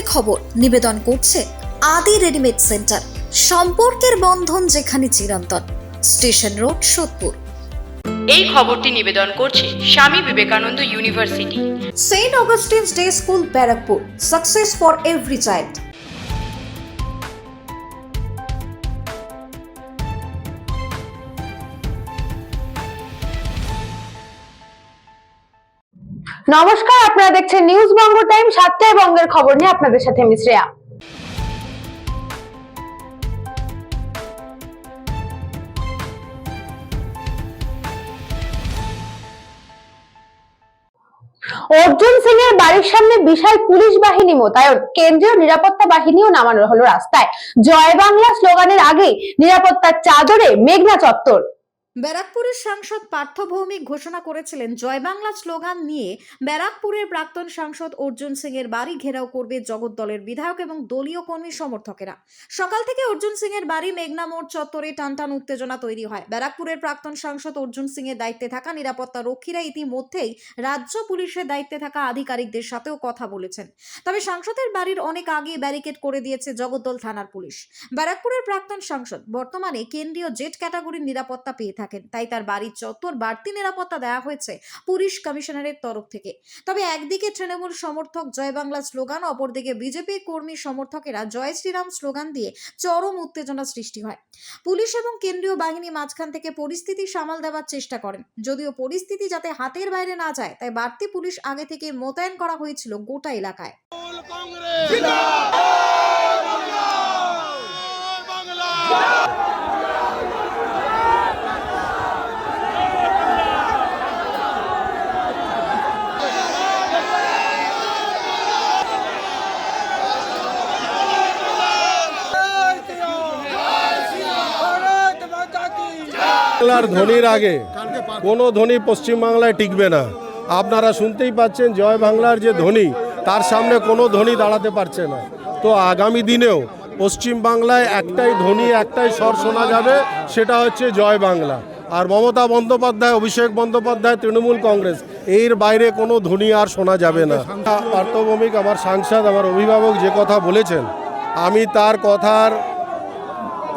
বঙ্গের খবর নিবেদন করছে আদি রেডিমেড সেন্টার, সম্পর্কের বন্ধন যেখানে চিরন্তন, স্টেশন রোড, সোদপুর। এই খবরটি নিবেদন করছে Swami Vivekananda University, Saint Augustine's Day School, Barrackpore, success for every child. নমস্কার, আপনারা দেখছেন নিউজ বঙ্গ টাইম। 7টায় বঙ্গের খবর নিয়ে আপনাদের সাথে আমি শ্রেয়া। অর্জুন সিং এর বাড়ির সামনে বিশাল পুলিশ বাহিনী মোতায়েন, কেন্দ্রীয় নিরাপত্তা বাহিনীও নামানো হলো রাস্তায়। জয় বাংলা স্লোগানের আগেই নিরাপত্তার চাদরে মেঘনা চত্বর। ব্যারাকপুরের সাংসদ পার্থ ভৌমিক ঘোষণা করেছিলেন, জয় বাংলা স্লোগান নিয়ে ব্যারাকপুরের প্রাক্তন সাংসদ অর্জুন সিং এর বাড়ি ঘেরাও করবে জগদ্দলের বিধায়ক এবং দলীয় কর্মী সমর্থকেরা। সকাল থেকে অর্জুন সিং এর বাড়ি মেঘনা মোড় চত্বরে টানটান উত্তেজনা তৈরি হয়। ব্যারাকপুরের প্রাক্তন সাংসদ অর্জুন সিং এর দায়িত্বে থাকা নিরাপত্তা রক্ষীরা ইতিমধ্যেই রাজ্য পুলিশের দায়িত্বে থাকা আধিকারিকদের সাথেও কথা বলেছেন। তবে সাংসদের বাড়ির অনেক আগে ব্যারিকেড করে দিয়েছে জগদ্দল থানার পুলিশ। ব্যারাকপুরের প্রাক্তন সাংসদ বর্তমানে কেন্দ্রীয় জেড ক্যাটাগরির নিরাপত্তা পেয়ে থাকেন, তাই তার বাড়ির চত্বর বাড়তি নিরাপত্তা দেওয়া হয়েছে পুলিশ কমিশনারের তরফ থেকে। তবে একদিকে তৃণমূল সমর্থক জয় বাংলা স্লোগান, অপরদিকে বিজেপি কর্মী সমর্থকেরা জয় শ্রীরাম স্লোগান দিয়ে চরম উত্তেজনা সৃষ্টি হয়। পুলিশ এবং কেন্দ্রীয় বাহিনী মাঝখান থেকে পরিস্থিতি সামাল দেওয়ার চেষ্টা করেন। যদিও পরিস্থিতি যাতে হাতের বাইরে না যায়, তাই বাড়তি পুলিশ আগে থেকে মোতায়েন করা হয়েছিল গোটা এলাকায়। বাংলার ধ্বনির আগে কোনো ধ্বনি পশ্চিমবাংলায় টিকবে না। আপনারা শুনতেই পাচ্ছেন, জয় বাংলার যে ধ্বনি, তার সামনে কোনো ধ্বনি দাঁড়াতে পারছে না। তো আগামী দিনেও পশ্চিমবাংলায় একটাই ধ্বনি, একটাই স্বর শোনা যাবে, সেটা হচ্ছে জয় বাংলা। আর মমতা বন্দ্যোপাধ্যায়, অভিষেক বন্দ্যোপাধ্যায়, তৃণমূল কংগ্রেস, এর বাইরে কোনো ধ্বনি আর শোনা যাবে না। পার্থ ভৌমিক আমার সাংসদ, আমার অভিভাবক, যে কথা বলেছেন, আমি তার কথার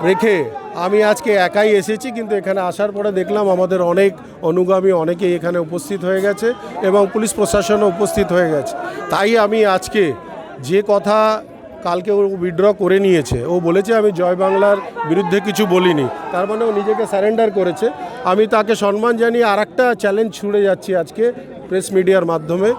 রেখে আমি আজকে একাই এসেছি, কিন্তু এখানে আসার পরে দেখলাম আমাদের অনেক অনুগামী অনেকেই এখানে উপস্থিত হয়ে গেছে এবং পুলিশ প্রশাসনও উপস্থিত হয়ে গেছে। তাই আমি আজকে যে কথা কালকে ও উইথড্র করে নিয়েছে, ও বলেছে আমি জয় বাংলার বিরুদ্ধে কিছু বলিনি, তার মানে ও নিজেকে সারেন্ডার করেছে। আমি তাকে সম্মান জানিয়ে আরেকটা চ্যালেঞ্জ ছুড়ে যাচ্ছি আজকে প্রেস মিডিয়ার মাধ্যমে,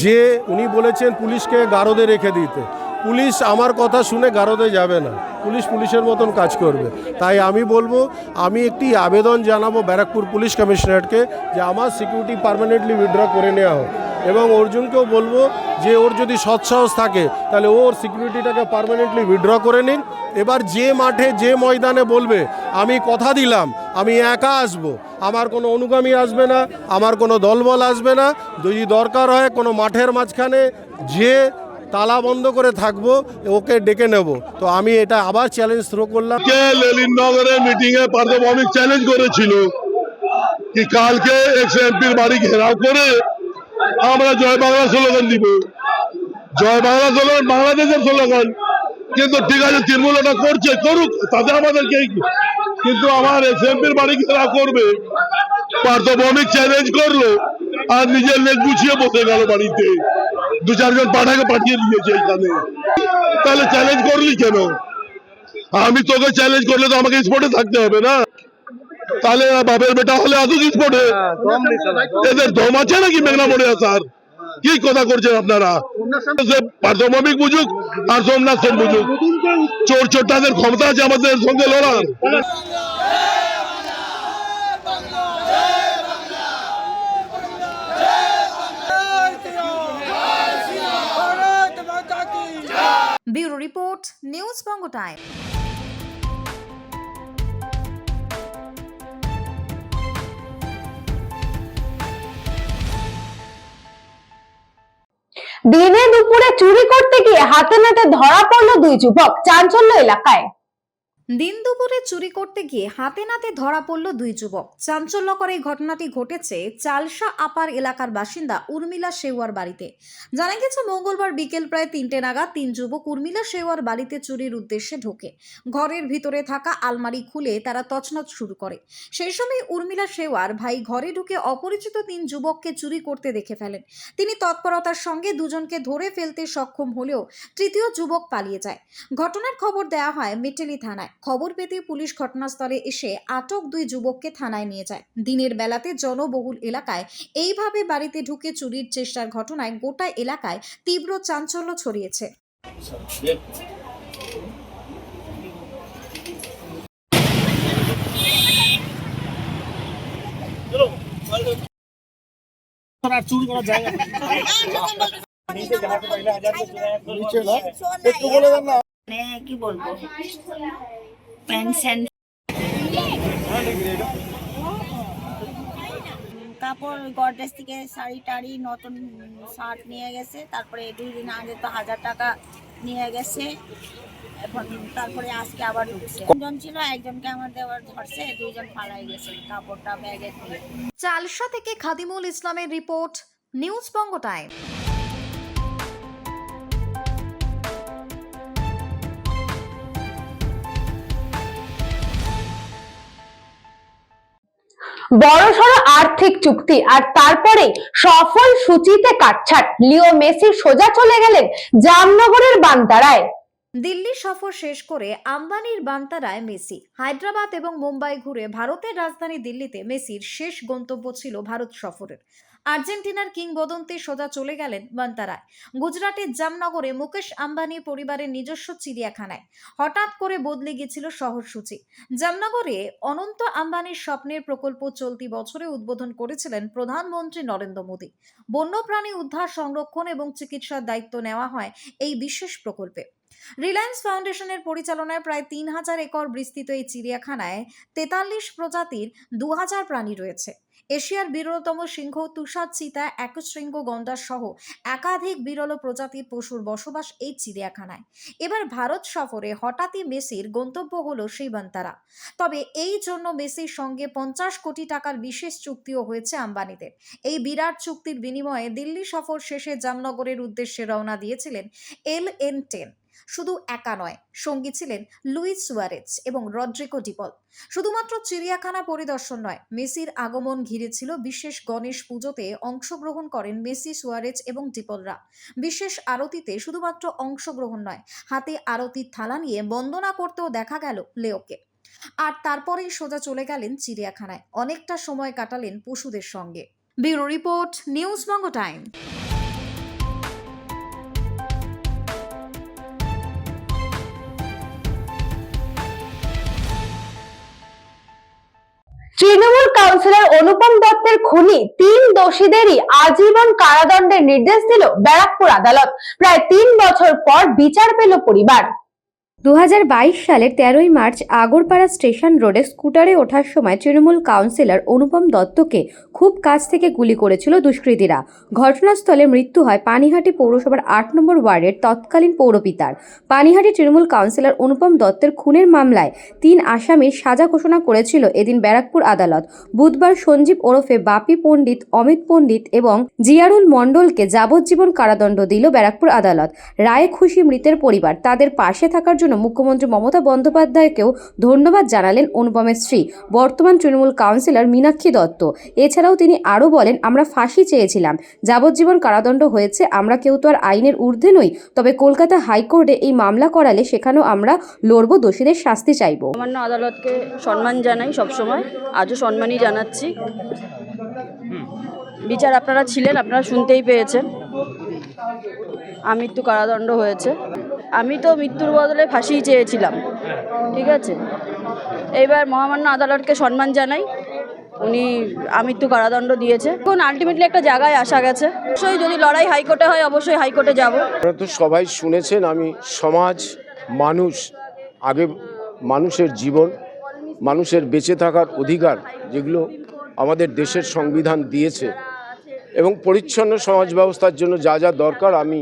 যে উনি বলেছেন পুলিশকে গারদে রেখে দিতে। পুলিশ আমার কথা শুনে গারদে যাবে না, পুলিশ পুলিশের মতন কাজ করবে। তাই আমি বলবো, আমি একটি আবেদন জানাবো ব্যারাকপুর পুলিশ কমিশনারেটকে যে আমার সিকিউরিটি পার্মানেন্টলি উইথড্র করে নেওয়া হোক, এবং অর্জুনকেও বলবো যে ওর যদি সৎসাহস থাকে তাহলে ওর সিকিউরিটিটাকে পার্মানেন্টলি উইথড্র করে নিন। এবার যে মাঠে যে ময়দানে বলবে আমি কথা দিলাম আমি একা আসবো, আমার কোনো অনুগামী আসবে না, আমার কোনো দলবল আসবে না, যদি দরকার হয় কোনো মাঠের মাঝখানে যে তালা বন্ধ করে থাকবো, ওকে ডেকে নেব। তো আমি এটা আবার চ্যালেঞ্জ থ্রো করলাম। লেলিনগরের মিটিং এ পার্থ ভৌমিক চ্যালেঞ্জ করেছিল কি কালকে এক্স এমপির বাড়ি ঘেরাও করে আমরা জয় বাংলা স্লোগান দিব। জয় বাংলা স্লোগান বাংলাদেশের স্লোগান, কিন্তু ঠিক আছে তৃণমূল ওটা করছে, করুক, তাতে আমাদেরকে। কিন্তু আমার এক্স এমপির বাড়ি ঘেরাও করবে, পার্থ ভৌমিক চ্যালেঞ্জ করলো আর নিজের লেগ গুছিয়ে বসে গেল বাড়িতে, দু চারজন পাঠিয়ে দিয়েছে এখানে। তাহলে চ্যালেঞ্জ করলি কেন? আমি তোকে চ্যালেঞ্জ করলে তো আমাকে স্পটে থাকতে হবে না? তাহলে বাপের বেটা হলে আসুক স্পটে। এদের দম আছে নাকি মেঘনা মোড়ে আসার? কি কথা করছেন আপনারা? পার্থ ভৌমিক বুঝুক আর সোমনাথ সেন বুঝুক, চোর চোরটাদের ক্ষমতা আছে আমাদের সঙ্গে লড়ার। ব্যুরো রিপোর্ট, নিউজ বঙ্গ টাইম। দিনে দুপুরে চুরি করতে গিয়ে হাতে নাতে ধরা পড়লো দুই যুবক, চাঞ্চল্য এলাকায়। দিন দুপুরে চুরি করতে গিয়ে হাতে নাতে ধরা পড়ল দুই যুবক। চাঞ্চল্যকর এই ঘটনাটি ঘটেছে চালসা আপার এলাকার বাসিন্দা উর্মিলা শেওয়ার বাড়িতে। জানা গেছে মঙ্গলবার বিকেল প্রায় 3টে নাগাদ তিন যুবক উর্মিলা শেওয়ার বাড়িতে চুরির উদ্দেশ্যে ঢোকে। ঘরের ভিতরে থাকা আলমারি খুলে তারা তছনছ শুরু করে। সেই সময় উর্মিলা শেওয়ার ভাই ঘরে ঢুকে অপরিচিত তিন যুবককে চুরি করতে দেখে ফেলেন। তিনি তৎপরতার সঙ্গে দুজনকে ধরে ফেলতে সক্ষম হলেও তৃতীয় যুবক পালিয়ে যায়। ঘটনার খবর দেওয়া হয় মেটেলি থানায়। খবর পেতে পুলিশ ঘটনাস্থলে এসে আটক দুই যুবককে থানায় নিয়ে যায়। দিনের বেলাতে জনবহুল এলাকায় এইভাবে বাড়িতে ঢুকে চুরির চেষ্টার ঘটনায় গোটা এলাকায় তীব্র চাঞ্চল্য ছড়িয়েছে। চুরি করার জায়গা কি বলবো, পেনশন কাপড় গডরেজ থেকে শাড়ি টাড়ি নতুন শার্ট নিয়ে গেছে। তারপরে 2 দিন আগে তো 1000 টাকা নিয়ে গেছে। এখন তারপরে আজকে আবার ঢুকছে। 2 জন ছিল, একজনকে আমার দেওয়ার ধরছে, 2 জন পালাই গেছে কাপড়টা ব্যাগে দিয়ে। চালসা থেকে খাদিমুল ইসলামের রিপোর্ট, নিউজ বঙ্গ টাইম। বড়সড় আর্থিক চুক্তি আর তারপরে সফল সূচিতে কাটছাট, লিও মেসি সোজা চলে গেলেন জামনগরের বান্তারায়। দিল্লি সফর শেষ করে আম্বানির বান্তারায় মেসি। হায়দ্রাবাদ এবং মুম্বাই ঘুরে ভারতের রাজধানী দিল্লিতে মেসির শেষ গন্তব্য ছিল ভারত সফরের। আর্জেন্টিনার কিংবদন্তি সোজা চলে গেলেন বান্তারায়। গুজরাটের জামনগরে মুকেশ আম্বানি পরিবারের নিজস্ব চিড়িয়াখানায় হঠাৎ করে বদলে গিয়েছিল শহরসূচি। জামনগরে অনন্ত আম্বানির স্বপ্নের প্রকল্প চলতি বছরে উদ্বোধন করেছিলেন প্রধানমন্ত্রী নরেন্দ্র মোদী। বন্যপ্রাণী উদ্ধার, সংরক্ষণ এবং চিকিৎসার দায়িত্ব নেওয়া হয় এই বিশেষ প্রকল্পে। রিলায়েন্স ফাউন্ডেশনের পরিচালনায় প্রায় 3000 একর বিস্তৃত এই চিড়িয়াখানায় 43 প্রজাতির 2000 প্রাণী রয়েছে। এশিয়ার বিরলতম সিংহ, তুষার চিতা, একশৃঙ্গ গন্ডার সহ একাধিক বিরল প্রজাতির পশুর বসবাস এই চিড়িয়াখানায়। এবার ভারত সফরে হঠাৎই মেসির গন্তব্য হলো সেই বান্তারা। তবে এই জন্য মেসির সঙ্গে 50 কোটি টাকার বিশেষ চুক্তিও হয়েছে আম্বানিদের। এই বিরাট চুক্তির বিনিময়ে দিল্লি সফর শেষে জামনগরের উদ্দেশ্যে রওনা দিয়েছিলেন LN10। শুধু একা নয়, সঙ্গী ছিলেন লুইস সুয়ারেজ এবং রদ্রিগো ডিপল। শুধুমাত্র চিড়িয়াখানা পরিদর্শন নয়, মেসির আগমন ঘিরে ছিল বিশেষ গণেশ পুজোতে অংশগ্রহণ করেন মেসি, সুয়ারেজ এবং ডিপলরা। বিশেষ আরতিতে শুধুমাত্র অংশগ্রহণ নয়, হাতে আরতির থালা নিয়ে বন্দনা করতেও দেখা গেল লেওকে। আর তারপরেই সোজা চলে গেলেন চিড়িয়াখানায়, অনেকটা সময় কাটালেন পশুদের সঙ্গে। ব্যুরো রিপোর্ট, নিউজ বঙ্গ টাইম। তৃণমূল কাউন্সিলর অনুপম দত্তের খুনি 3 দোষীদেরই আজীবন কারাদণ্ডের নির্দেশ দিল ব্যারাকপুর আদালত। প্রায় 3 বছর পর বিচার পেল পরিবার। 2022 সালের 13ই মার্চ আগরপাড়া স্টেশন রোডে স্কুটারে ওঠার সময় তৃণমূল কাউন্সিলর অনুপম দত্তকে খুব কাছ থেকে গুলি করেছিল দুষ্কৃতীরা। ঘটনাস্থলে মৃত্যু হয় পানিহাটি পৌরসভার 8 নম্বর ওয়ার্ডের তৎকালীন পৌরপিতার। পানিহাটি তৃণমূল কাউন্সিলর অনুপম দত্তের খুনের মামলায় 3 আসামির সাজা ঘোষণা করেছিল এদিন ব্যারাকপুর আদালত। বুধবার সঞ্জীব ওরফে বাপি পণ্ডিত, অমিত পণ্ডিত এবং জিয়ারুল মণ্ডলকে যাবজ্জীবন কারাদণ্ড দিল ব্যারাকপুর আদালত। রায়ে খুশি মৃতের পরিবার। তাদের পাশে থাকার জন্য মুখ্যমন্ত্রী মমতা বন্দ্যোপাধ্যায়কেও ধন্যবাদ জানালেন অনুপমের স্ত্রী, বর্তমান তৃণমূল কাউন্সিলর মীনাক্ষী দত্ত। এছাড়াও তিনি আরও বলেন, আমরা ফাঁসি চেয়েছিলাম, যাবজ্জীবন কারাদণ্ড হয়েছে, আমরা কেউ তো আর আইনের ঊর্ধ্বে নই, তবে কলকাতা হাইকোর্টে এই মামলা করালে সেখানেও আমরা লড়ব, দোষীদের শাস্তি চাইব। মহামান্য আদালতকে সম্মান জানাই সবসময়, আজও সম্মানই জানাচ্ছি। বিচার আপনারা ছিলেন, আপনারা শুনতেই পেয়েছেন, আমৃত্যু কারাদণ্ড হয়েছে। আমি তো মৃত্যুর বদলে ফাঁসিই চেয়েছিলাম, ঠিক আছে। এইবার মহামান্য আদালতকে সম্মান জানাই, উনি আমৃত্যু কারাদণ্ড দিয়েছে। এখন আলটিমেটলি একটা জায়গায় আসা গেছে। অবশ্যই যদি লড়াই হাইকোর্টে হয়, অবশ্যই হাইকোর্টে যাব। আপনারা তো সবাই শুনেছেন, আমি সমাজ, মানুষ, আগে মানুষের জীবন, মানুষের বেঁচে থাকার অধিকার যেগুলো আমাদের দেশের সংবিধান দিয়েছে এবং পরিচ্ছন্ন সমাজ ব্যবস্থার জন্য যা যা দরকার আমি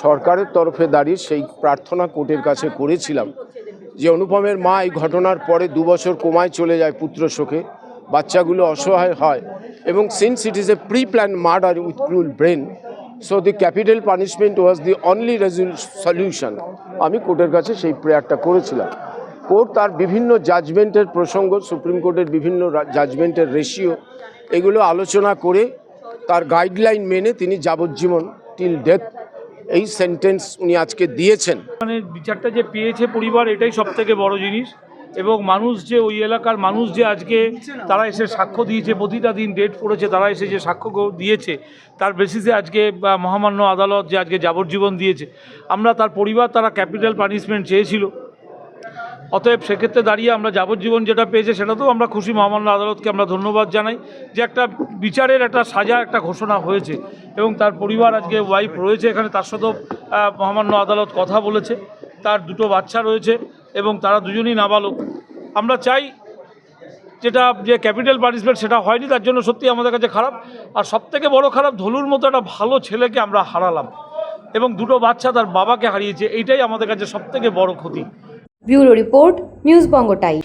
সরকারের তরফে দাঁড়িয়ে সেই প্রার্থনা কোর্টের কাছে করেছিলাম। যে অনুপমের মা এই ঘটনার পরে 2 বছর কোমায় চলে যায় পুত্র শোকে, বাচ্চাগুলো অসহায় হয়, এবং since it is a pre plan murder with ক্রুল brain, so the capital punishment was the only solution. আমি কোর্টের কাছে সেই প্রেয়ারটা করেছিলাম। কোর্ট তার বিভিন্ন জাজমেন্টের প্রসঙ্গ, সুপ্রিম কোর্টের বিভিন্ন জাজমেন্টের রেশিও, এগুলো আলোচনা করে তার গাইডলাইন মেনে তিনি যাবজ্জীবন টিল ডেথ এই সেন্টেন্স উনি আজকে দিয়েছেন। মানে বিচারটা যে পেয়েছে পরিবার, এটাই সব থেকে বড় জিনিস। এবং মানুষ যে ওই এলাকার মানুষ যে আজকে তারা এসে সাক্ষ্য দিয়েছে, প্রতিটা দিন ডেট পড়েছে, তারা এসে যে সাক্ষ্য দিয়েছে, তার বেসিসে আজকে মহামান্য আদালত যে আজকে যাবজ্জীবন দিয়েছে, আমরা তার পরিবার তারা ক্যাপিটাল পানিশমেন্ট চেয়েছিল, অতএব সেক্ষেত্রে দাঁড়িয়ে আমরা যাবজ্জীবন যেটা পেয়েছে সেটাতেও আমরা খুশি। মহামান্য আদালতকে আমরা ধন্যবাদ জানাই যে একটা বিচারের একটা সাজা একটা ঘোষণা হয়েছে, এবং তার পরিবার আজকে ওয়াইফ রয়েছে এখানে, তার সাথেও মহামান্য আদালত কথা বলেছে, তার 2টো বাচ্চা রয়েছে এবং তারা দুজনই নাবালক। আমরা চাই যেটা যে ক্যাপিটাল পানিশমেন্ট সেটা হয়নি, তার জন্য সত্যি আমাদের কাছে খারাপ। আর সবথেকে বড় খারাপ, ধলুর মতো একটা ভালো ছেলেকে আমরা হারালাম এবং 2টো বাচ্চা তার বাবাকে হারিয়েছে, এইটাই আমাদের কাছে সবথেকে বড় ক্ষতি। ব্যুরো রিপোর্ট, নিউজ বঙ্গ টাইম।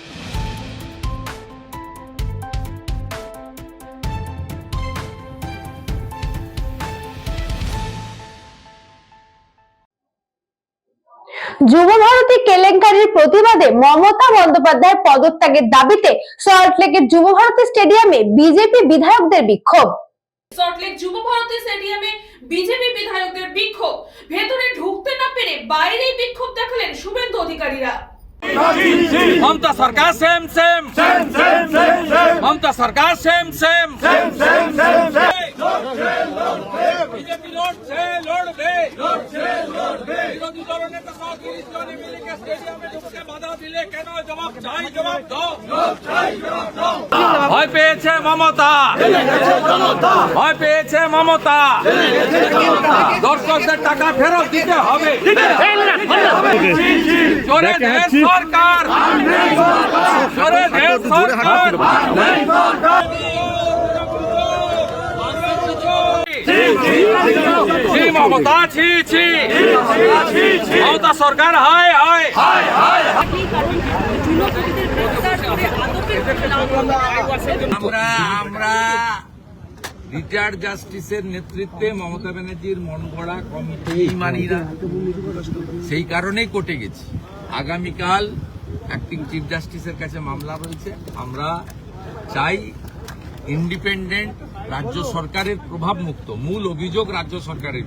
যুবভারতী কেলেঙ্কারির প্রতিবাদে মমতা বন্দ্যোপাধ্যায়ের পদত্যাগের দাবিতে সল্টলেকের যুবভারতী স্টেডিয়ামে বিজেপি বিধায়কদের বিক্ষোভ। সল্টলেক যুবভারতী স্টেডিয়ামে বিজেপি বিধায়কদের বিক্ষোভ। ভেতরে ঢুকতে না পেরে বাইরেই বিক্ষোভ দেখালেন শুভেন্দু অধিকারীরা। মমতা সরকার সেম সেম মমতা সরকার সেম সেম বিজেপি লড়বে বিরোধী দলনেতা সহ 30 জনে মিলে স্টেডিয়ামে ঢুকতে বাধা দিলে কেন? জবাব চাই, জবাব দাও। ভয় পেয়েছে মমতা, ভয় পেয়েছে মমতা। দর্শকদের টাকা ফেরত দিতে হবে। চোরে দেশ সরকার, চোরে দেশ সরকার। ছি মমতা, ছি ছি মমতা সরকার, হায় হায়। আমরা রিটায়ার্ড জাস্টিসের নেতৃত্বে মমতা ব্যানার্জির মন গড়া কমিটি মানি না, সেই কারণেই কোর্টে গেছি। আগামীকাল অ্যাক্টিং চিফ জাস্টিসের কাছে মামলা রয়েছে। আমরা চাই ইন্ডিপেন্ডেন্ট, রাজ্য সরকারের প্রভাব মুক্ত। মূল অভিযোগ রাজ্য সরকারের।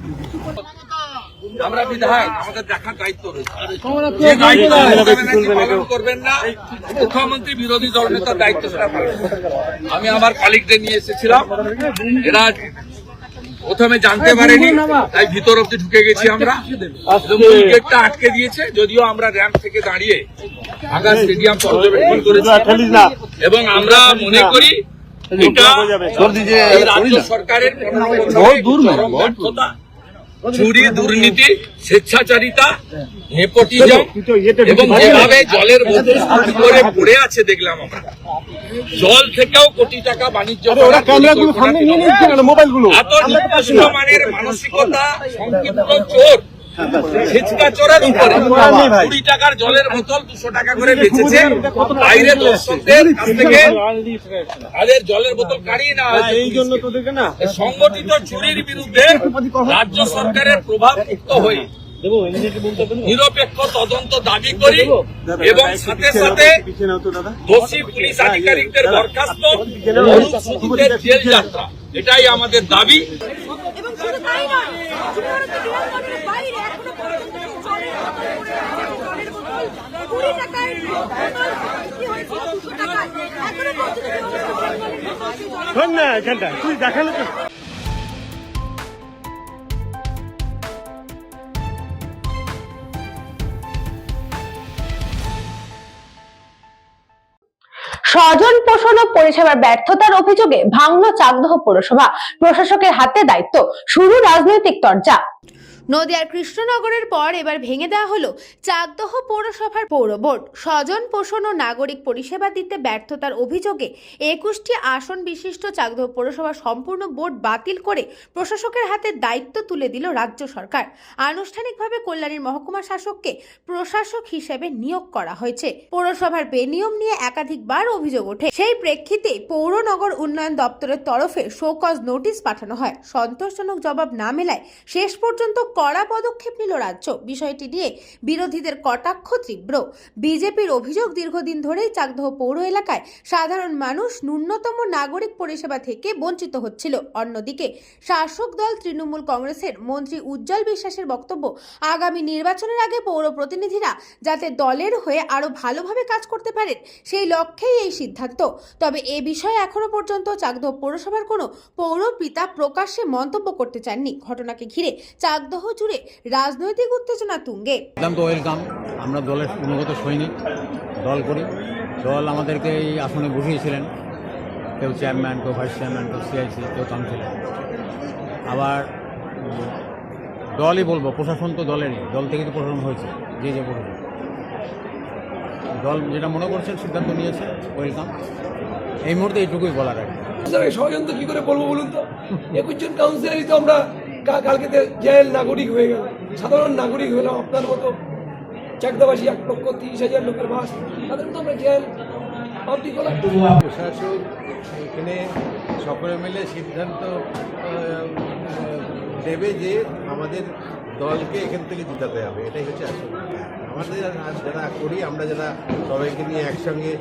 আমরা বিধায়ক, আমাদের দেখার দায়িত্ব রয়েছে। যে দায়িত্ব পালন করবেন না মুখ্যমন্ত্রী, বিরোধী দলনেতার দায়িত্ব সেটা পালন। আমি আমার কলিগদের নিয়ে এসেছিলাম, এরা প্রথমে জানতে পারেনি, তাই ভিতর অব্দি ঢুকে গেছি আমরা। গেটটা আটকে দিয়েছে, যদিও আমরা র্যাম্প থেকে দাঁড়িয়ে ঢাকা স্টেডিয়াম পর্যবেক্ষণ করেছি, এবং আমরা মনে করি এটা এই রাজ্য সরকারের ব্যর্থতা, চুরি, দুর্নীতি, স্বেচ্ছাচারিতা, নেপোটিজম, এবং যেভাবে জলের বোতল করে পড়ে আছে দেখলাম আমরা। জল থেকেও কোটি টাকা বাণিজ্য, এত নিকৃষ্ট মানের মানসিকতা, সংকীর্ণ চোর, ছিচকা চোরের উপরে 20 টাকার জলের বোতল 200 টাকা করে বেচেছে। বাইরে দর্শকদের কাছ থেকে তাদের জলের বোতল কাড়িয়ে নেওয়া হয়েছে। সংগঠিত চুরির বিরুদ্ধে রাজ্য সরকারের প্রভাব মুক্ত হয়ে নিরপেক্ষ তদন্ত দাবি করি, এবং সাথে সাথে দোষী পুলিশ আধিকারিকদের বরখাস্ত, অনুচ্ছেদের জেল যাত্রা, এটাই আমাদের দাবি। এবং শুধু তাই নয়, যুবভারতী বিমানবন্দরের বাইরে এখনো পর্যন্ত জলের বোতল 20 টাকায় বিক্রি হয়েছিল 200 টাকায়। এখনো পর্যন্ত স্বজন পোষণ ও পরিষেবার ব্যর্থতার অভিযোগে ভাঙল চাকদহ পৌরসভা। প্রশাসকের হাতে দায়িত্ব, শুরু রাজনৈতিক তরজা। নদিয়ার কৃষ্ণনগরের পর এবার ভেঙে দেওয়া হলো চাকদহ পৌরসভার পৌর বোর্ড। স্বজন পোষণ ও নাগরিক পরিষেবা দিতে ব্যর্থতার অভিযোগে 21টি আসন বিশিষ্ট চাকদহ পৌরসভা সম্পূর্ণ বোর্ড বাতিল করে প্রশাসকের হাতে দায়িত্ব তুলে দিল রাজ্য সরকার। আনুষ্ঠানিকভাবে কল্যাণীর মহকুমা শাসককে প্রশাসক হিসেবে নিয়োগ করা হয়েছে। পৌরসভার বেনিয়ম নিয়ে একাধিকবার অভিযোগ ওঠে। সেই প্রেক্ষিতে পৌর নগর উন্নয়ন দপ্তরের তরফে শোকজ নোটিশ পাঠানো হয়। সন্তোষজনক জবাব না মেলায় শেষ পর্যন্ত কড়া পদক্ষেপ নিল রাজ্য। বিষয়টি নিয়ে বিরোধীদের কটাক্ষ তীব্র। বিজেপির অভিযোগ, দীর্ঘদিন ধরেই চাকদহ পৌর এলাকায় সাধারণ মানুষ ন্যূনতম নাগরিক পরিষেবা থেকে বঞ্চিত হচ্ছিল। অন্যদিকে শাসক দল তৃণমূল কংগ্রেসের মন্ত্রী উজ্জ্বল বিশ্বাসের বক্তব্য, আগামী নির্বাচনের আগে পৌর প্রতিনিধিরা যাতে দলের হয়ে আরো ভালোভাবে কাজ করতে পারেন সেই লক্ষ্যেই এই সিদ্ধান্ত। তবে এ বিষয়ে এখনো পর্যন্ত চাকদহ পৌরসভার কোনো পৌরপিতা প্রকাশ্যে মন্তব্য করতে চাননি। ঘটনাকে ঘিরে চাকদহ জুড়ে রাজনৈতিক উত্তেজনা তুঙ্গে। ওয়েলকাম। আমরা দলের গুণগত সৈনিক, দল করি। দল আমাদেরকে এই আসনে বসিয়েছিলেন, কেউ চেয়ারম্যান, কেউ ভাইস চেয়ারম্যান, কেউ সিআইসি, কেউ কাউন্সিলর। আবার দলই বলবো, প্রশাসন তো দলেরই, দল থেকে তো প্রশাসন হয়েছে, যে প্রশাসন দল যেটা মনে করছেন সিদ্ধান্ত নিয়েছে, ওয়েলকাম। এই মুহূর্তে এইটুকুই বলার আর কি। ষড়যন্ত্র কি করে বলবো বলুন তো? 21 জন কাউন্সিলরই তো আমরা কালকে জেল নাগরিক হয়ে গেল, সাধারণ নাগরিক হলাম। আপনার মতো চাকদাবাসী 1,30,000 লোকের বাস, তাদের তো আমরা জেল পাবলিক হলাম। প্রশাসক এখানে সকলে মিলে সিদ্ধান্ত দেবে যে আমাদের দলকে এখান থেকে জিতাতে হবে, এটাই হচ্ছে আসল। আমাদের যারা করি, আমরা যারা সবাইকে নিয়ে একসঙ্গে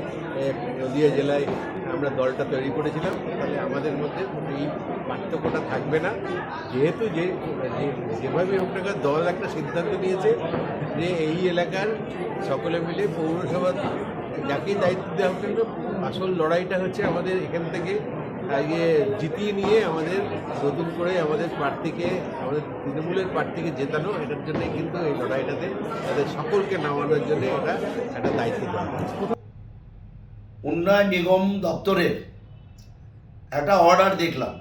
নদিয়া জেলায় আমরা দলটা তৈরি করেছিলাম, তাহলে আমাদের মধ্যে এই পার্থক্যটা থাকবে না। যেহেতু যেভাবে হোক না, দল একটা সিদ্ধান্ত নিয়েছে যে এই এলাকার সকলে মিলে পৌরসভা যাকেই দায়িত্ব দেওয়া হোক না, আসল লড়াইটা হচ্ছে আমাদের এখান থেকে আগে জিতিয়ে নিয়ে আমাদের নতুন করে আমাদের প্রার্থীকে, আমাদের তৃণমূলের প্রার্থীকে জেতানো। এটার জন্যই কিন্তু এই লড়াইটাতে তাদের সকলকে নামানোর জন্য এটা একটা দায়িত্ব দেওয়া হয়েছে। উন্নয়ন নিগম দপ্তরের একটা অর্ডার দেখলাম,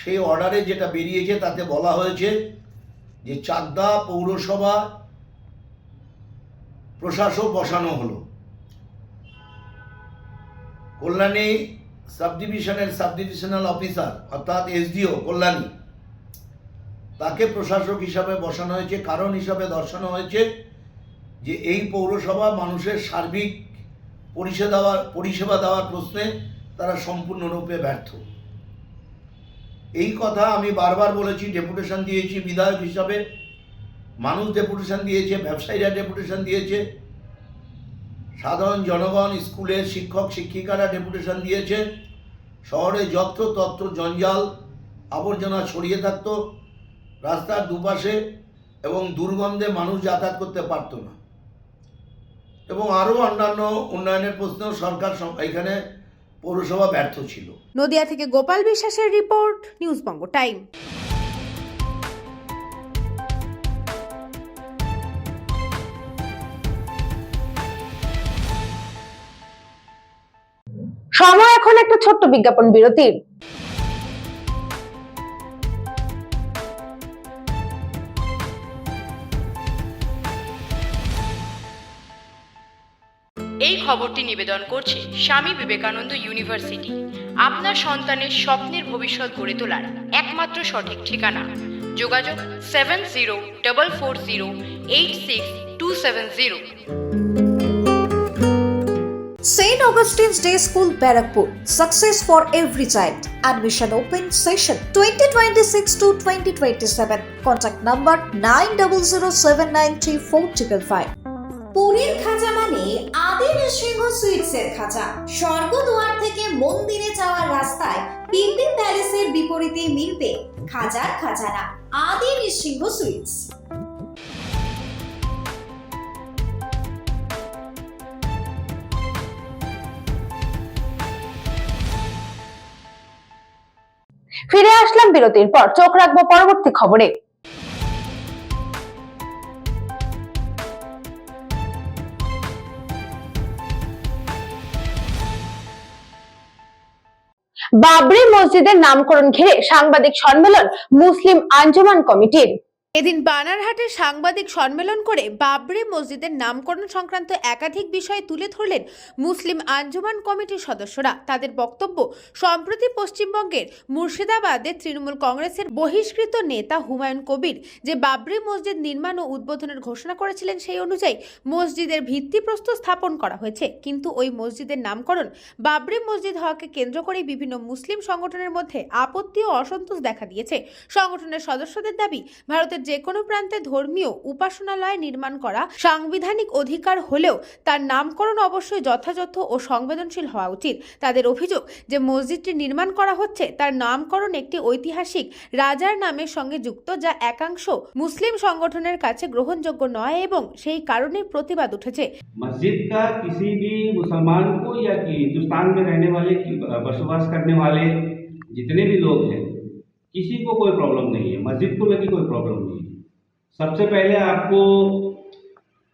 সেই অর্ডারে যেটা বেরিয়েছে তাতে বলা হয়েছে যে চাকদা পৌরসভা প্রশাসক বসানো হলো। কল্যাণী সাবডিভিশনাল অফিসার অর্থাৎ এসডিও কল্যাণী, তাকে প্রশাসক হিসাবে বসানো হয়েছে। কারণ হিসাবে দর্শানো হয়েছে যে এই পৌরসভা মানুষের সার্বিক পরিষেবা দেওয়ার প্রশ্নে তারা সম্পূর্ণরূপে ব্যর্থ। এই কথা আমি বারবার বলেছি, ডেপুটেশন দিয়েছি বিধায়ক হিসাবে, মানুষ ডেপুটেশন দিয়েছে, ব্যবসায়ীরা ডেপুটেশন দিয়েছে, সাধারণ জনগণ, স্কুলের শিক্ষক শিক্ষিকারা ডেপুটেশন দিয়েছে। শহরে যত্রতত্র জঞ্জাল আবর্জনা ছড়িয়ে থাকতো রাস্তার দুপাশে এবং দুর্গন্ধে মানুষ যাতায়াত করতে পারত না, এবং আরও অন্যান্য উন্নয়নের প্রশ্নেও সরকার এখানে পৌরসভা ব্যর্থ ছিল। নদিয়া থেকে গোপাল বিশ্বাসের রিপোর্ট, নিউজ বঙ্গ টাইম। সময় এখন একটা ছোট্ট বিজ্ঞাপন বিরতির। এই খবরটি নিবেদন করছে স্বামী বিবেকানন্দ ইউনিভার্সিটি। আপনার সন্তানের স্বপ্নের ভবিষ্যৎ গড়ে তোলার একমাত্র সঠিক ঠিকানা। যোগাযোগ 7044086270। St. Augustine's Day School, Barakpur. Success for every child. Admission open session 2026 to 2027. Contact number 9007934555. পুরীর খাঁচা মানে আদি নৃসিংহ সুইটসের খাঁচা। স্বর্গদুয়ার থেকে মন্দিরে যাওয়ার রাস্তায় পিপি প্যালেসের বিপরীতে মিলবে খাজার খাজানা আদি নৃসিংহ সুইটস। ফিরে আসলাম বিরতির পর। চোখ রাখবো পরবর্তী খবরে। বাবরি মসজিদের নামকরণ ঘিরে সাংবাদিক সম্মেলন মুসলিম আঞ্জুমান কমিটির। এদিন বানারহাটে সাংবাদিক সম্মেলন করে বাবরি মসজিদের নামকরণ সংক্রান্ত একাধিক বিষয় তুলে ধরলেন মুসলিম আঞ্জুমান কমিটির সদস্যরা। তাদের বক্তব্য, সম্প্রতি পশ্চিমবঙ্গের মুর্শিদাবাদে তৃণমূল কংগ্রেসের বহিষ্কৃত নেতা হুমায়ুন কবির যে বাবরি মসজিদ নির্মাণ ও উদ্বোধনের ঘোষণা করেছিলেন, সেই অনুযায়ী মসজিদের ভিত্তিপ্রস্তর স্থাপন করা হয়েছে, কিন্তু ওই মসজিদের নামকরণ বাবরি মসজিদ হওয়াকে কেন্দ্র করে বিভিন্ন মুসলিম সংগঠনের মধ্যে আপত্তি ও অসন্তোষ দেখা দিয়েছে। সংগঠনের সদস্যদের দাবি, ভারতের যে কোনো প্রান্তে ধর্মীয় উপাসনালয় নির্মাণ করা সাংবিধানিক অধিকার হলেও তার নামকরণ অবশ্যই যথাযথ ও সংবেদনশীল হওয়া উচিত। তাদের অভিযোগ যে মসজিদটি নির্মাণ করা হচ্ছে তার নামকরণ একটি ঐতিহাসিক রাজার নামের সঙ্গে যুক্ত, যা একাংশ মুসলিম সংগঠনের কাছে গ্রহণযোগ্য নয় এবং সেই কারণে প্রতিবাদ উঠেছে। मस्जिद का किसी भी मुसलमान को या कि हिंदुस्तान में रहने वाले बसवास करने वाले जितने भी लोग हैं, किसी को कोई प्रॉब्लम नहीं है, मस्जिद को लेकर कोई प्रॉब्लम नहीं है। सबसे पहले आपको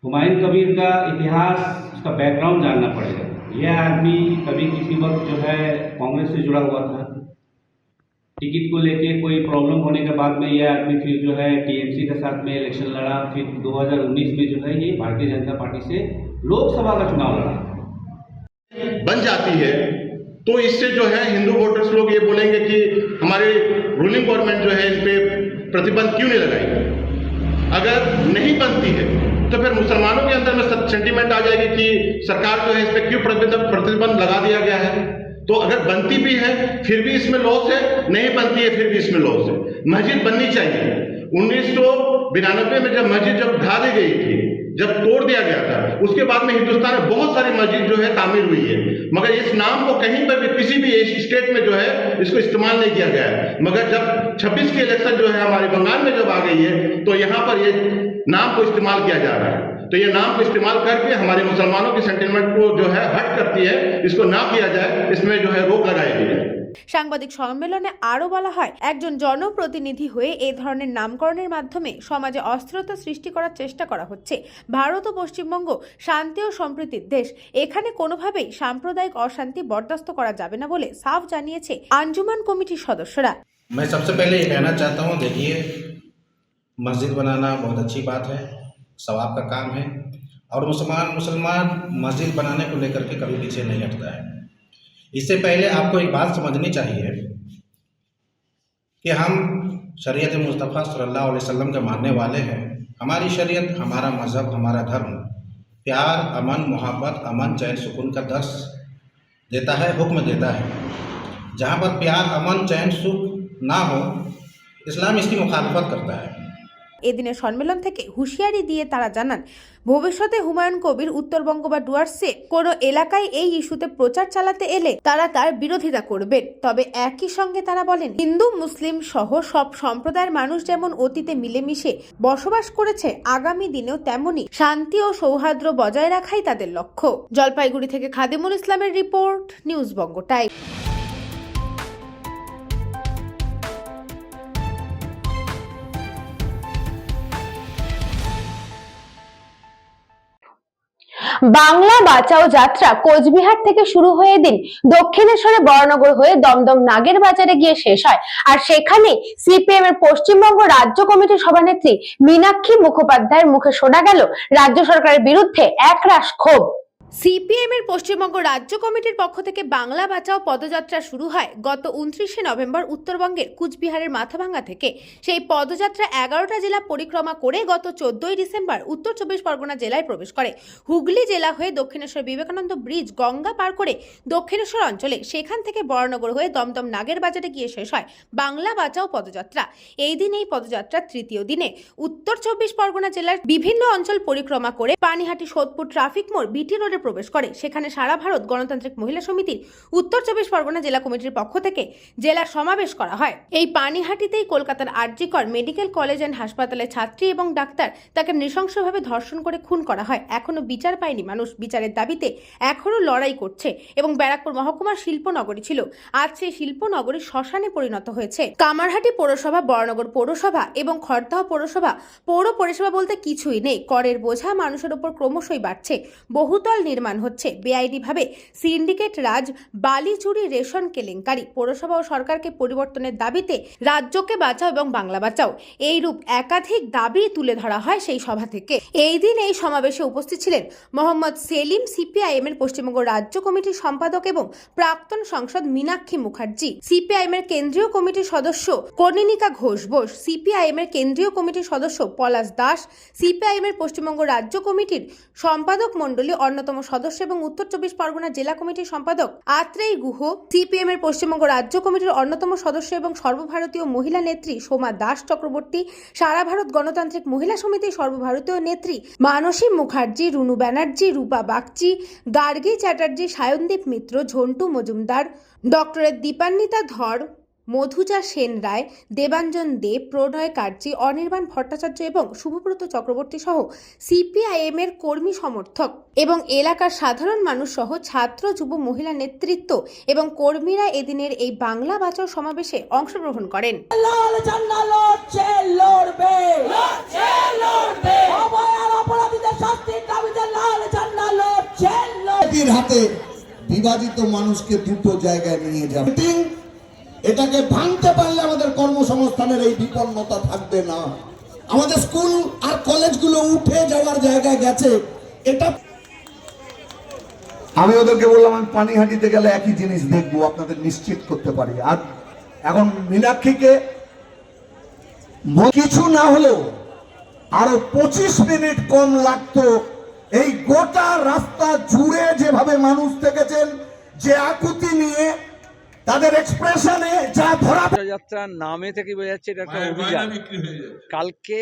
हुमायूं कबीर का इतिहास, उसका बैकग्राउंड जानना पड़ेगा। यह आदमी कभी किसी वक्त जो है कांग्रेस से जुड़ा हुआ था, टिकट को लेके कोई प्रॉब्लम होने के बाद में यह आदमी फिर जो है टीएमसी के साथ में इलेक्शन लड़ा, फिर 2019 में जो है ये भारतीय जनता पार्टी से लोकसभा का चुनाव लड़ा। बन जाती है तो इससे जो है हिंदू वोटर्स लोग ये बोलेंगे कि हमारे रूलिंग गवर्नमेंट जो है इन पे प्रतिबंध क्यों नहीं लगाई। अगर नहीं बनती है तो फिर मुसलमानों के अंदर में सेंटीमेंट आ जाएगी कि सरकार जो है इस पे क्यों प्रतिबंध लगा दिया गया है। तो अगर बनती भी है फिर भी इसमें लॉस है, नहीं बनती है फिर भी इसमें लॉस है। मस्जिद बननी चाहिए। 1992 में जब मस्जिद ढा दी गई थी, जब तोड़ दिया गया था, उसके बाद में हिंदुस्तान में बहुत सारी मस्जिद जो है तामीर हुई है, मगर इस नाम को कहीं पर भी किसी भी स्टेट में जो है इसको इस्तेमाल नहीं किया गया है। मगर जब 26 की इलेक्शन जो है हमारे बंगाल में जब आ गई है तो यहाँ पर ये नाम को इस्तेमाल किया जा रहा है। तो ये नाम को इस्तेमाल करके हमारे मुसलमानों की सेंटिमेंट को जो है हट करती है, इसको ना किया जाए, इसमें जो है रोक लगाई गई है। সাংবাদিক সম্মেলনে আরো বলা হয়, একজন জনপ্রতিনিধি হয়ে এই ধরনের নামকরণের মাধ্যমে সমাজে অস্থিরতা সৃষ্টি করার চেষ্টা করা হচ্ছে। ভারত ও পশ্চিমবঙ্গ শান্তি ও সম্প্রীতির দেশ, এখানে কোনোভাবেই সাম্প্রদায়িক অশান্তি বরদাস্ত করা যাবে না বলে সাফ জানিয়েছে আঞ্জুমান কমিটির সদস্যরা। मैं सबसे पहले ये कहना चाहता हूँ, देखिए मस्जिद बनाना बहुत अच्छी बात है, सवाब का काम है, और मुसलमान मस्जिद बनाने को लेकर के कभी पीछे नहीं हटता है। इससे पहले आपको एक बात समझनी चाहिए कि हम शरीयत मुस्तफ़ा सल्लल्लाहु अलैहि वसल्लम के मानने वाले हैं। हमारी शरीयत, हमारा मज़हब, हमारा धर्म प्यार, अमन, मोहब्बत, अमन, चैन, सुकून का दर्स देता है, हुक्म देता है। जहाँ पर प्यार, अमन, चैन, सुख ना हो, इस्लाम इसकी मुखालफत करता है। এদিনের সম্মেলন থেকে হুঁশিয়ারি দিয়ে তারা জানান, ভবিষ্যতে হুমায়ুন কবির উত্তরবঙ্গ বা ডুয়ার্সে কোনো এলাকায় এই ইস্যুতে প্রচার চালাতে এলে তারা তার বিরোধিতা করবেন। তবে একই সঙ্গে তারা বলেন, হিন্দু মুসলিম সহ সব সম্প্রদায়ের মানুষ যেমন অতীতে মিলেমিশে বসবাস করেছে, আগামী দিনেও তেমনি শান্তি ও সৌহার্দ্য বজায় রাখাই তাদের লক্ষ্য। জলপাইগুড়ি থেকে খাদিমুল ইসলামের রিপোর্ট, নিউজ বঙ্গ টাইম। বাংলা বাঁচাও যাত্রা কোচবিহার থেকে শুরু হয়ে দিন দক্ষিণেশ্বরে বড়নগর হয়ে দমদম নাগের বাজারে গিয়ে শেষ হয়। আর সেখানে সিপিএম এর পশ্চিমবঙ্গ রাজ্য কমিটির সভানেত্রী মীনাক্ষী মুখোপাধ্যায়ের মুখে শোনা গেল রাজ্য সরকারের বিরুদ্ধে একরাশ ক্ষোভ। সিপিএম এর পশ্চিমবঙ্গ রাজ্য কমিটির পক্ষ থেকে বাংলা বাঁচাও পদযাত্রা শুরু হয় গত 29শে নভেম্বর উত্তরবঙ্গের কুচবিহারের মাথাভাঙ্গা থেকে। সেই পদযাত্রা 11টা জেলা পরিক্রমা করে গত 14ই ডিসেম্বর উত্তর 24 পরগনা জেলায় প্রবেশ করে। হুগলি জেলা হয়ে দক্ষিণেশ্বর বিবেকানন্দ ব্রিজ গঙ্গা পার করে দক্ষিণেশ্বর অঞ্চলে, সেখান থেকে বড়নগর হয়ে দমদম নাগের বাজারে গিয়ে শেষ হয় বাংলা বাঁচাও পদযাত্রা। এই দিন এই পদযাত্রার তৃতীয় দিনে উত্তর 24 পরগনা জেলার বিভিন্ন অঞ্চল পরিক্রমা করে পানিহাটি সোদপুর ট্রাফিক মোড় বিটি রোডে প্রবেশ করে। সেখানে সারা ভারত গণতান্ত্রিক মহিলা সমিতির উত্তর 24 পরগনা জেলা কমিটির পক্ষ থেকে জেলা সমাবেশ করা হয়। এই পানিহাটিতেই কলকাতার আরজিকর মেডিকেল কলেজ অ্যান্ড হাসপাতালের ছাত্রী এবং ডাক্তার তাকে নৃশংসভাবে ধর্ষণ করে খুন করা হয়। এখনো বিচার পায়নি মানুষ, বিচারের দাবিতে এখনো লড়াই করছে। এবং ব্যারাকপুর মহকুমার শিল্পনগরী ছিল, আজ সেই শিল্পনগরী শ্মশানে পরিণত হয়েছে। কামারহাটি পৌরসভা, বড়নগর পৌরসভা এবং খড়দহ পৌরসভা পৌর পরিষেবা বলতে কিছুই নেই। করের বোঝা মানুষের উপর ক্রমশই বাড়ছে। বহুতল নির্মাণ হচ্ছে বেআইনিভাবে সিন্ডিকেট রাজ, বালি চুরি, রেশন কেলেঙ্কারি। পৌরসভা ও সরকারকে পরিবর্তনের দাবিতে রাজ্যকে বাঁচাও এবং বাংলা বাঁচাও এইরূপ একাধিক দাবি তুলে ধরা হয় সেই সভা থেকে। এই দিন এই সমাবেশে উপস্থিত ছিলেন মোহাম্মদ সেলিম, সিপিআইএম এর পশ্চিমবঙ্গ রাজ্য কমিটির সম্পাদক এবং প্রাক্তন সাংসদ মীনাক্ষী মুখার্জি, সিপিআইএম এর কেন্দ্রীয় কমিটির সদস্য কর্ণিকা ঘোষ বোস, সিপিআইএম এর কেন্দ্রীয় কমিটির সদস্য পলাশ দাস, সিপিআইএম এর পশ্চিমবঙ্গ রাজ্য কমিটির সম্পাদক মণ্ডলী অন্যতম সদস্য এবং উত্তর 24 পরগনা জেলা কমিটির সম্পাদক আত্রেই গুহ, সিপিএম এর পশ্চিমবঙ্গ রাজ্য কমিটির অন্যতম সদস্য এবং সর্বভারতীয় মহিলা নেত্রী সোমা দাস চক্রবর্তী, সারা ভারত গণতান্ত্রিক মহিলা সমিতির সর্বভারতীয় নেত্রী মানসী মুখার্জি, রুনু ব্যানার্জি, রূপা বাগচি, গার্গী চ্যাটার্জি, সায়নদীপ মিত্র, ঝন্টু মজুমদার, ডক্টরেট দীপান্বিতা ধর, মধুজা সেন রায়, দেবাঞ্জন দেব, প্রণয় কার্জি, অনির্বাণ ভট্টাচার্য এবং শুভব্রত চক্রবর্তী সহ সিপিআইএম এর কর্মী সমর্থক এবং এলাকার সাধারণ মানুষ সহ ছাত্র, যুব, মহিলা নেতৃত্ব এবং কর্মীরা এদিনের এই বাংলা বাঁচাও সমাবেশে অংশগ্রহণ করেন। লাল ঝান্ডা লড়ছে, লড়বে, অভয়ার অপরাধীদের শাস্তির দাবিতে লাল ঝান্ডা লড়ছে, বিজেপির হাতে বিভাজিত মানুষকে দ্রুত জায়গায় নিয়ে যাবে। এটাকে ভাঙতে পারলে আমাদের কর্মসংস্থানের এই বিপন্নতা থাকবে না। আমাদের স্কুল আর কলেজগুলো উঠে যাওয়ার জায়গায় গেছে। এটা আমি ওদেরকে বললাম আমি পানিহাটিতে গেলে একই জিনিস দেখবো, আপনাদের নিশ্চিত করতে পারি। আর এখন মীনাক্ষীকে কিছু না হলেও আরো 25 মিনিট কম লাগতো। এই গোটা রাস্তা জুড়ে যেভাবে মানুষ দেখেছেন, যে আকুতি নিয়ে তাদের এক্সপ্রেশনে যা ধরা যাত্রার নামে থেকে বোঝা যাচ্ছে এটা একটা অভিযান। কালকে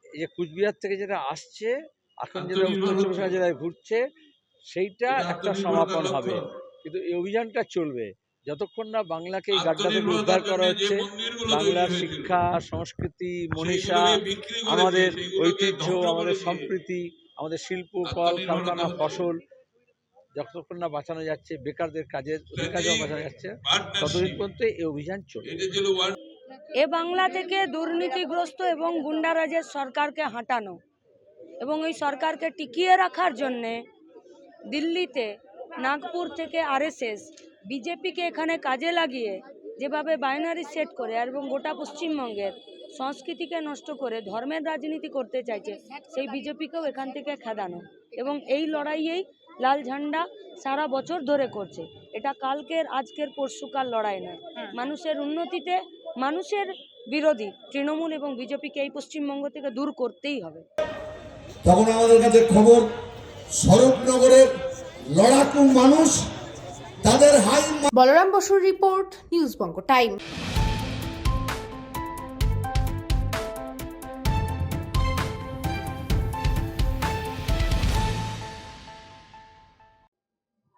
যে কুচবিহার থেকে যেটা আসছে, এখন যেটা উত্তর 24 পরগনা জেলায় ঘুরছে, সেইটা একটা সমাপন হবে। কিন্তু এই অভিযানটা চলবে যতক্ষণ না বাংলাকে এই গাড্ডা থেকে উদ্ধার করা হচ্ছে। বাংলার শিক্ষা, সংস্কৃতি, মনীষা, আমাদের ঐতিহ্য, আমাদের সম্প্রীতি, আমাদের শিল্প, কল কারখানা, ফসল যতক্ষণ না বাঁচানো যাচ্ছে, বেকারদের কাজের অধিকার বাঁচানো যাচ্ছে, ততদিন পর্যন্ত এই অভিযান চলবে। এ বাংলা থেকে দুর্নীতিগ্রস্ত এবং গুন্ডারাজের সরকারকে হাঁটানো এবং এই সরকারকে টিকিয়ে রাখার জন্যে দিল্লিতে নাগপুর থেকে আরএসএস বিজেপিকে এখানে কাজে লাগিয়ে যেভাবে বাইনারি সেট করে এবং গোটা পশ্চিমবঙ্গের সংস্কৃতিকে নষ্ট করে ধর্মের রাজনীতি করতে চাইছে, সেই বিজেপিকেও এখান থেকে খেদানো। এবং এই লড়াইয়েই লাল ঝান্ডা সারা বছর ধরে করছে। এটা কালকের, আজকের, পরশুকাল লড়াই নয়। মানুষের উন্নতিতে, মানুষের বিরোধী তৃণমূল এবং বিজেপিকে এই পশ্চিমবঙ্গ থেকে দূর করতেই হবে। তখন আমাদের কাছে খবর, স্বরূপনগরের লড়াকু মানুষ তাদের হাই। বলরাম বসুর রিপোর্ট, নিউজ বঙ্গ টাইম।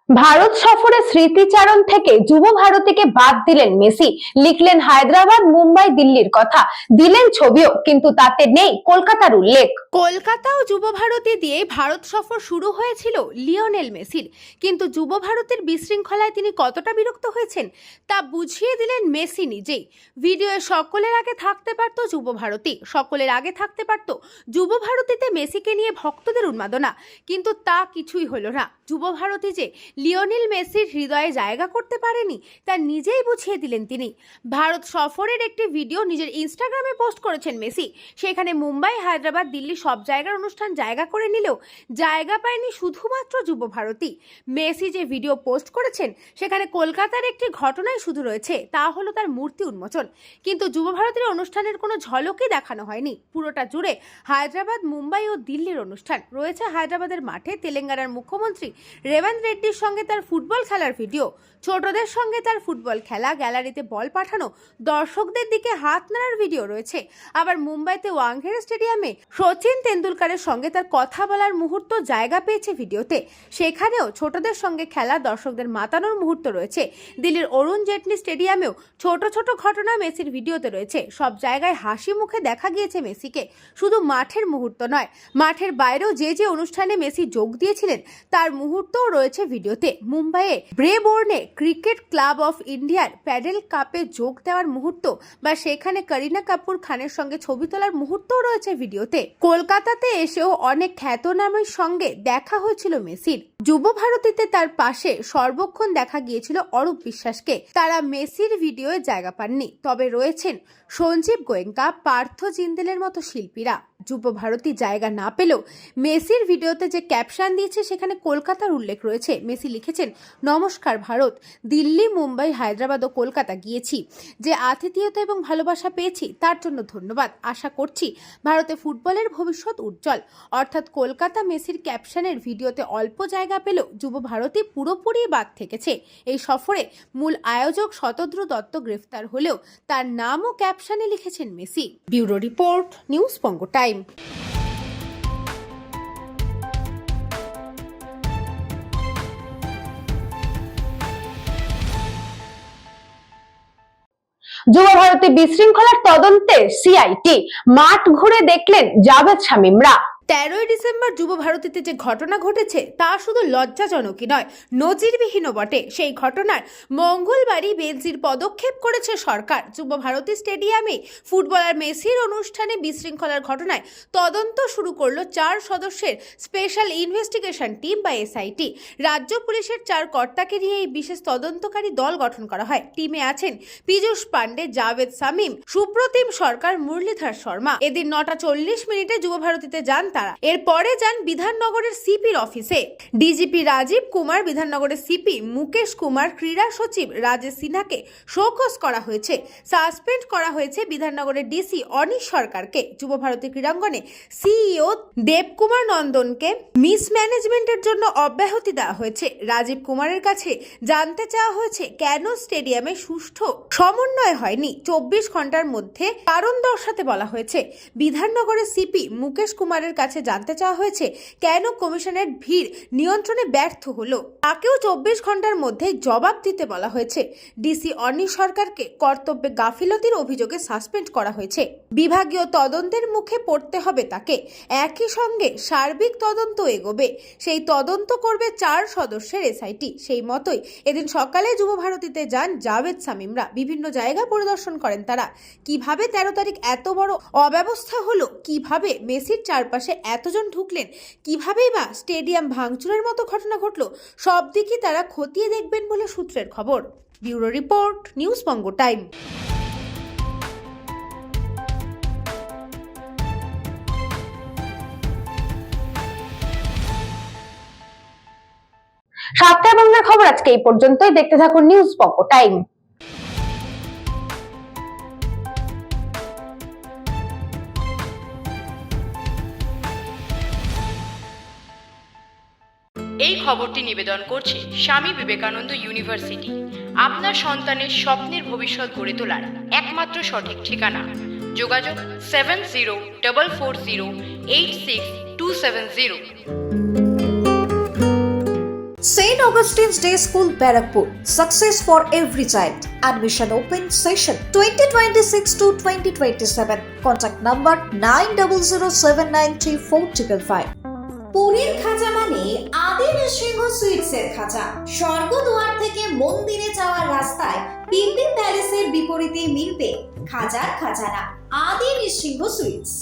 ভারত সফরে স্মৃতিচারণ থেকে যুব ভারতীকে বাদ দিলেন মেসি, লিখলেন হায়দ্রাবাদ, মুম্বাই, দিল্লির কথা, দিলেন ছবিও, কিন্তু তাতে নেই কলকাতার উল্লেখ। কলকাতা ও যুব ভারতী দিয়ে ভারত সফর শুরু হয়েছিল লিওনেল মেসির, কিন্তু যুব ভারতের বিশৃঙ্খলায় তিনি কতটা বিরক্ত হয়েছেন তা বুঝিয়ে দিলেন মেসি নিজেই। ভিডিওয়ে সকলের আগে থাকতে পারত যুব ভারতী, সকলের আগে থাকতে পারত যুব ভারতীতে মেসিকে নিয়ে ভক্তদের উন্মাদনা, কিন্তু তা কিছুই হলো না। যুব ভারতী যে লিওনেল মেসির হৃদয়ে জায়গা করতে পারেনি তা নিজেই বুঝিয়ে দিলেন তিনি। ভারত সফরের একটি ভিডিও নিজের ইনস্টাগ্রামে পোস্ট করেছেন মেসি। সেখানে মুম্বাই, হায়দ্রাবাদ, দিল্লি সব জায়গার অনুষ্ঠান জায়গা করে নিলেও জায়গা পায়নি শুধুমাত্র যুব ভারতী। মেসি যে ভিডিও পোস্ট করেছেন সেখানে কলকাতার একটি ঘটনাই শুধু রয়েছে, তা হলো তার মূর্তি উন্মোচন, কিন্তু যুব ভারতীর অনুষ্ঠানের কোনো ঝলকই দেখানো হয়নি। পুরোটা জুড়ে হায়দ্রাবাদ, মুম্বাই ও দিল্লির অনুষ্ঠান রয়েছে। হায়দ্রাবাদের মাঠে তেলেঙ্গানার মুখ্যমন্ত্রী রেবন্ত রেড্ডির সঙ্গে তার ফুটবল খেলার ভিডিও, ছোটদের সঙ্গে তার ফুটবল খেলা, গ্যালারিতে বল পাঠানো, দর্শকদের দিকে হাত নাড়ার ভিডিও রয়েছে। আবার মুম্বাইতে ওয়াংখেড়ে স্টেডিয়ামে সচিন তেন্ডুলকারের সঙ্গে তার কথা বলার মুহূর্ত জায়গা পেয়েছে ভিডিওতে, সেখানেও ছোটদের সঙ্গে খেলা, দর্শকদের মাতানোর মুহূর্ত রয়েছে। দিল্লির অরুণ জেটলি স্টেডিয়ামেও ছোট ছোট ঘটনা মেসির ভিডিওতে রয়েছে। সব জায়গায় হাসি মুখে দেখা গিয়েছে মেসিকে, শুধু মাঠের মুহূর্ত নয়, মাঠের বাইরেও যে যে অনুষ্ঠানে মেসি যোগ দিয়েছিলেন তার মুহূর্তও রয়েছে ভিডিওতে। ভিডিওতে মুম্বাইয়ে ব্রেবোর্নে ক্রিকেট ক্লাব অফ ইন্ডিয়ার প্যাডেল কাপে যোগ দেওয়ার মুহূর্ত বা সেখানে করিনা কাপুর খানের সঙ্গে ছবি তোলার মুহূর্তও রয়েছে ভিডিওতে। কলকাতাতে এসেও অনেক খ্যাতনামের সঙ্গে দেখা হয়েছিল মেসির। যুব ভারতীতে তার পাশে সর্বক্ষণ দেখা গিয়েছিল অরূপ বিশ্বাসকে। তারা মেসির ভিডিওয়ে জায়গা পাননি, তবে রয়েছেন সঞ্জীব গোয়েঙ্কা, পার্থ জিন্দেলের মতো শিল্পীরা। যুব ভারতী জায়গা না পেলেও মেসির ভিডিওতে যে ক্যাপশন দিয়েছে সেখানে কলকাতার উল্লেখ রয়েছে। মেসি লিখেছেন, নমস্কার ভারত, দিল্লি, মুম্বাই, হায়দ্রাবাদ ও কলকাতা গিয়েছি, যে আতিথেয়তা এবং ভালোবাসা পেয়েছি তার জন্য ধন্যবাদ। আশা করছি ভারতে ফুটবলের ভবিষ্যৎ উজ্জ্বল। অর্থাৎ কলকাতা মেসির ক্যাপশনের ভিডিওতে অল্প জায়গা পেলেও যুব ভারতী পুরোপুরি বাদ থেকেছে। এই সফরে মূল আয়োজক শতদ্র দত্ত গ্রেফতার হলেও তার নাম ও ক্যাপশনে লিখেছেন মেসি। ব্যুরো রিপোর্ট, নিউজ বঙ্গ টাইম। যুব ভারতী বিশৃঙ্খলার তদন্তে সিআইটি মাঠ ঘুরে দেখলেন জাভেদ শামীমরা। 13ই ডিসেম্বর যুব ভারতীতে যে ঘটনা ঘটেছে তা শুধু লজ্জাজনকই নয়, নজিরবিহীনও বটে। সেই ঘটনার মঙ্গলবারই বেনজির পদক্ষেপ করেছে সরকার। যুব ভারতী স্টেডিয়ামে ফুটবলার মেসির অনুষ্ঠানে বিশৃঙ্খলার ঘটনায় তদন্ত শুরু করলো 4 সদস্যের স্পেশাল ইনভেস্টিগেশন টিম বা এসআইটি। রাজ্য পুলিশের 4 কর্তাকে নিয়ে এই বিশেষ তদন্তকারী দল গঠন করা হয়। টিমে আছেন পীযূষ পান্ডে, জাভেদ শামীম, সুপ্রতিম সরকার, মুরলীধর শর্মা। এদিন 9টা 40 মিনিটে যুব ভারতীতে যান তারা। এরপরে যান বিধাননগরের সিপির অফিসে। ডিজিপি রাজীব কুমার, বিধাননগরের সিপি মুকেশ কুমার, ক্রীড়া সচিব রাজেশ সিনহাকে শোকজ করা হয়েছে। সাসপেন্ড করা হয়েছে বিধাননগরের ডিসি অনিশ সরকারকে। যুব ভারতী ক্রীড়াঙ্গনে সিইও দেবকুমার নন্দনকে মিসম্যানেজমেন্টের জন্য অব্যাহতি দেওয়া হয়েছে। রাজীব কুমারের কাছে জানতে চাওয়া হয়েছে কেন স্টেডিয়ামে সুষ্ঠু সমন্বয় হয়নি। 24 ঘন্টার মধ্যে কারণ দর্শাতে বলা হয়েছে। বিধাননগরের সিপি মুকেশ কুমারের কাছে জানতে চাওয়া হয়েছে কেন কমিশনের ভিড় নিয়ন্ত্রণে ব্যর্থ হলো। তাকেও 24 ঘন্টার মধ্যে জবাব দিতে বলা হয়েছে। ডিসি অনিশ সরকারকে কর্তব্যে গাফিলতির অভিযোগে সাসপেন্ড করা হয়েছে। বিভাগীয় তদন্তের মুখে পড়তে হবে তাকে। একই সঙ্গে সার্বিক তদন্ত এগোবে। সেই তদন্ত করবে 4 সদস্যের এসআইটি। সেই মতোই এদিন সকালে যুব ভারতীতে যান জাভেদ শামীমরা। বিভিন্ন জায়গা পরিদর্শন করেন তারা। কিভাবে 13 তারিখ এত বড় অব্যবস্থা হলো, কিভাবে মেসির চারপাশে এতজন ঢুকলেন, কিভাবেই বা স্টেডিয়াম ভাঙচুরের মতো ঘটনা ঘটলো, সব দিকই তারা খতিয়ে দেখবেন বলে সূত্রের খবর। ব্যুরো রিপোর্ট, নিউজ বঙ্গ টাইম। সাতটা বাংলার খবর আজকে এই পর্যন্তই। দেখতে থাকুন নিউজ বঙ্গ টাইম। এই খবরটি নিবেদন করছে স্বামী বিবেকানন্দ ইউনিভার্সিটি। আপনার সন্তানের স্বপ্নের ভবিষ্যৎ গড়ে তোলার একমাত্র সঠিক ঠিকানা। যোগাযোগ 7044086270। St. Augustine's Day School, Barakpur. Success for every child. Admission open session 2026 to 2027. Contact number 9007934555. পুরীর খাঁচা মানে আদি নৃসিংহ সুইটসের খাঁচা। স্বর্গদুয়ার থেকে মন্দিরে যাওয়ার রাস্তায় পিন্ডি প্যালেসের বিপরীতে মিলবে খাজার খাজানা আদি নৃসিংহ সুইটস।